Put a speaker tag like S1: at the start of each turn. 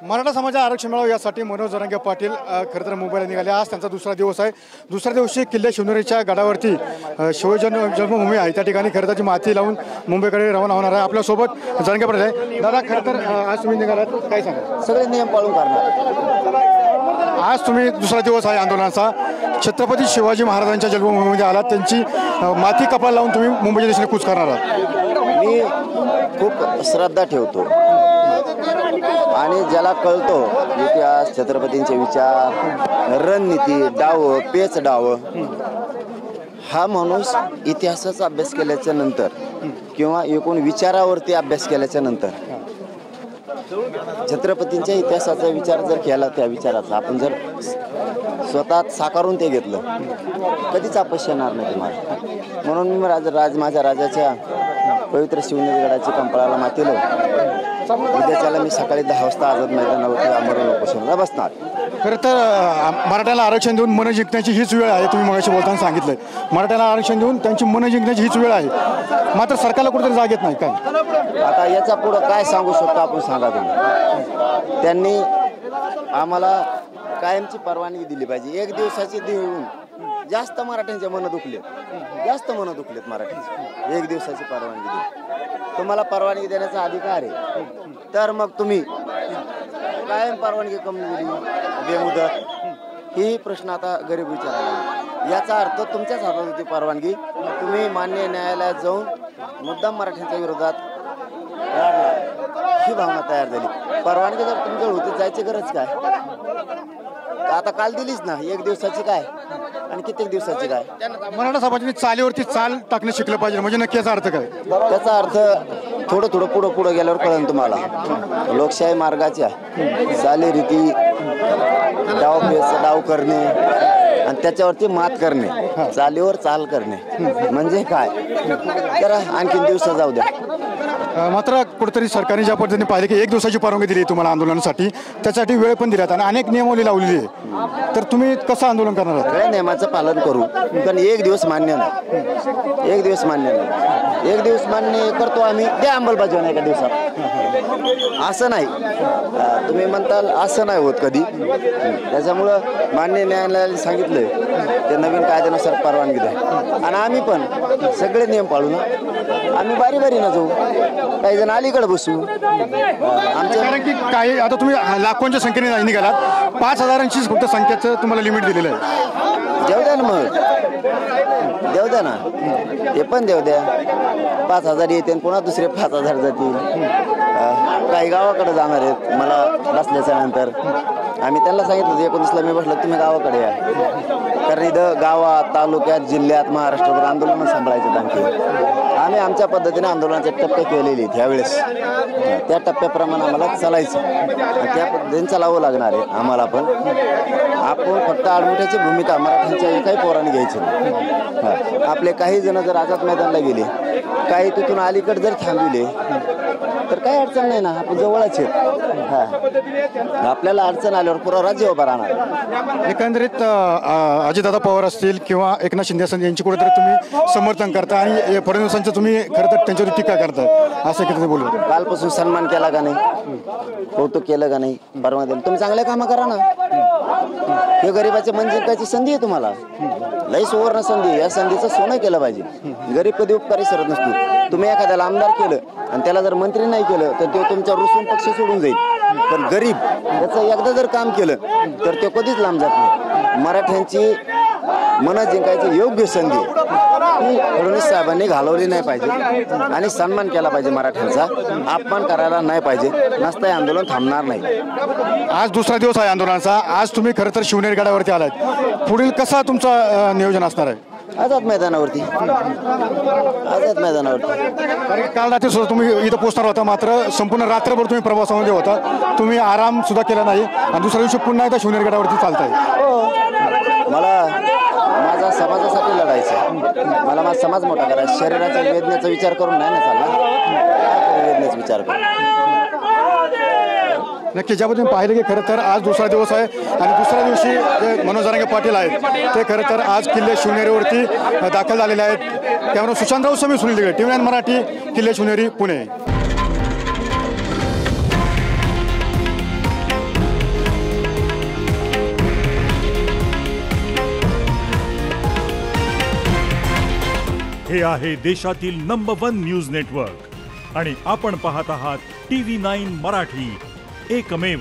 S1: मराठा समाज आरक्षण मिळावं यासाठी मनोज जरांगे पाटील खरं तर मुंबईला निघाले। आज त्यांचा दुसरा दिवस आहे। दुसऱ्या दिवशी किल्ले शिवनेरीच्या गडावरती जन्मभूमी आहे त्या ठिकाणी खरं तर माती लावून मुंबईकडे रवाना होणार आहे। आपल्यासोबत जरांगे पाटील आहे। दादा खरं तर आज तुम्ही निघालात, काय सांगा?
S2: सगळे नियम पाळून करणार।
S1: आज तुम्ही दुसरा दिवस आहे आंदोलनाचा। छत्रपती शिवाजी महाराजांच्या जन्मभूमीमध्ये आलात, त्यांची माती कपाळ लावून तुम्ही मुंबईच्या दिशेने कूच करणार आहात।
S2: मी खूप श्रद्धा ठेवतो आणि ज्याला कळतो इतिहास, छत्रपतींचे विचार, रणनीती, डाव, पेच डाव, हा माणूस इतिहासाचा अभ्यास केल्याच्या नंतर किंवा एकूण विचारावरती अभ्यास केल्याच्या नंतर छत्रपतींच्या इतिहासाचा विचार जर केला, त्या विचाराचा आपण जर स्वतः साकारून ते घेतलं, कधीच अपयश येणार नाही तुम्हाला। म्हणून मी माझ्या राजाच्या पवित्र शिवनेरी गडाची कंपाळाला माती लावून उद्याच्याला मी सकाळी 10 वाजता आझाद मैदानावरती आमरण उपोषणाला बसणार।
S1: खरं तर मराठ्याला आरक्षण देऊन मन जिंकण्याची हीच वेळ आहे। तुम्ही मगाशी बोलताना सांगितलं मराठ्याला आरक्षण देऊन त्यांची मन जिंकण्याची हीच वेळ आहे, मात्र सरकारला कुठेतरी जाग येत नाही काय?
S2: आता याचा पुढं काय सांगू शकतो आपण, सांगा तुम्ही। त्यांनी आम्हाला कायमची परवानगी दिली पाहिजे। एक दिवसाची देऊन जास्त मराठ्यांचे मन दुखलेत, जास्त मन दुखलेत मराठ्यांचे। एक दिवसाची परवानगी दिली, तुम्हाला परवानगी देण्याचा अधिकार आहे, तर मग तुम्ही कायम परवानगी कमी दिली बेमुदत, ही प्रश्न आता गरीब विचारायला। याचा अर्थ तुमच्याच हातात होती परवानगी, तुम्ही मान्य न्यायालयात जाऊन मुद्दाम मराठ्यांच्या विरोधात लढला, ही भावना तयार झाली। परवानगी जर तुमच्याकडे होती, जायची गरज काय? आता काल दिलीच ना, एक दिवसाची काय आणि कित्येक दिवसाची काय?
S1: मराठा समाजाने चालीवरती चाल टाकणं शिकलं पाहिजे, म्हणजे नक्की याचा अर्थ काय?
S2: त्याचा अर्थ थोडं थोडं पुढं गेल्यावर कळेल तुम्हाला। लोकशाही मार्गाच्या चालीरीती, डाव करणे आणि त्याच्यावरती मात करणे, चालीवर चाल करणे म्हणजे काय? जरा आणखीन दिवस जाऊ द्या।
S1: मात्र कुठेतरी सरकारने ज्या पद्धतीने पाहिले की एक दिवसाची परवानगी दिली तुम्हाला आंदोलनासाठी, त्यासाठी वेळ पण दिल्यात आणि अनेक नियमावली लावलेली आहे, तर तुम्ही कसं आंदोलन करणार आहात?
S2: सगळ्या नियमाचं पालन करू, पण एक दिवस मान्य नाही, एक दिवस मान्य नाही। एक दिवस मान्य करतो आम्ही, त्या अंमलबजावणी एका दिवसात, असं नाही। तुम्ही म्हणताल असं नाही होत कधी, त्याच्यामुळं मान्य न्यायालयाने सांगितलंय ते नवीन कायद्यानुसार परवानगी द्या आणि आम्ही पण सगळे नियम पाळू ना, आम्ही बारी बारीनं जाऊ, काही जण अलीकडे बसू आमच्या।
S1: कारण की काही आता तुम्ही लाखोंच्या संख्येने निघालात, 5000ची फक्त संख्येचं तुम्हाला लिमिट दिलेलं आहे।
S2: देऊ द्या ना, मग देऊ द्या ना, ते पण देऊ द्या। 5000 येते, पुन्हा दुसरे 5000 जातील। काही गावाकडे जाणार आहेत मला बसल्याच्या नंतर, आम्ही त्यांना सांगितलं 19ला मी बसलो, तुम्ही गावाकडे या, कारण इथं गावात, तालुक्यात, जिल्ह्यात, महाराष्ट्रभर आंदोलन सांभाळायचं। आणखी आम्ही आमच्या पद्धतीने आंदोलनाचे टप्पे केलेले आहेत यावेळेस, त्या टप्प्याप्रमाणे आम्हाला चालायचं, त्या पद्धतीने चालावं लागणार आहे आम्हाला। पण आपण फक्त आडमुठ्याची भूमिका मराठ्यांच्या एकाही पोराने घ्यायची नाही। आपले काही जण जर आझाद मैदानला गेले, काही तिथून अलीकडे जर थांबविले तर काही अडचण नाही ना, आपण जवळच आहेत। आपल्याला अडचण आल्यावर पुरा राज्य उभा राहणार।
S1: एकंदरीत अजितदादा पवार असतील किंवा एकनाथ शिंदे असतील यांची कुठेतरी तुम्ही समर्थन करता आणि फडणवीसांचं तुम्ही खरं तर त्यांच्यावर टीका करता, असं किती बोलू?
S2: कालपासून सन्मान केला का नाही, कौतुक केलं का नाही, परवानगी दिली, तुम्ही चांगले कामं करा ना। हे गरीबाचे मन जिंकायची संधी आहे तुम्हाला, लई सुवर्ण संधी, या संधीचं सोनं केलं पाहिजे। गरीब कधी उपकारी सरत नसतो। तुम्ही एखाद्याला आमदार केलं आणि त्याला जर मंत्री नाही केलं तर तो तुमच्या रुसून पक्ष सोडून जाईल, पण गरीब त्याचं एकदा जर काम केलं तर ते कधीच लांब जात नाही। मराठ्यांची मन जिंकायची योग्य संधी ही फडणवीस साहेबांनी घालवली नाही पाहिजे आणि सन्मान केला पाहिजे मराठ्यांचा, अपमान करायला नाही पाहिजे, नसता हे आंदोलन थांबणार नाही।
S1: आज दुसरा दिवस आहे आंदोलनाचा, आज तुम्ही खरं तर शिवनेरी गडावरती आलात, पुढील कसा तुमचं नियोजन असणार आहे?
S2: आझाद मैदानावरती, आझाद मैदानावरती।
S1: काल रात्री सुद्धा तुम्ही इथं पोहोचणार होता, मात्र संपूर्ण रात्रभर तुम्ही प्रवासामध्ये होता, तुम्ही आराम सुद्धा केला नाही आणि दुसऱ्या दिवशी पुन्हा एकदा शिवनेरी गडावरती चालताय।
S2: मला माझा समाजासाठी लढायचं, मला माझा समाज मोठा करायचा, शरीराच्या वेदनेचा विचार करून नाही ना चालला, वेदनेचा विचार करून।
S1: नक्की ज्याबद्दल पाहिलं की खरं तर आज दुसरा दिवस आहे आणि दुसऱ्या दिवशी जे मनोज जरांगे पाटील आहेत ते खरं तर आज किल्ले शिवनेरीवरती दाखल झालेले आहेत। त्यामुळे सुशांतराव समी, सुनील दिगळे, TV9 मराठी, किल्ले शिवनेरी, पुणे।
S3: हे आहे देशातील नंबर 1 न्यूज नेटवर्क आणि आपण पाहत आहात TV9 मराठी, एकमेव.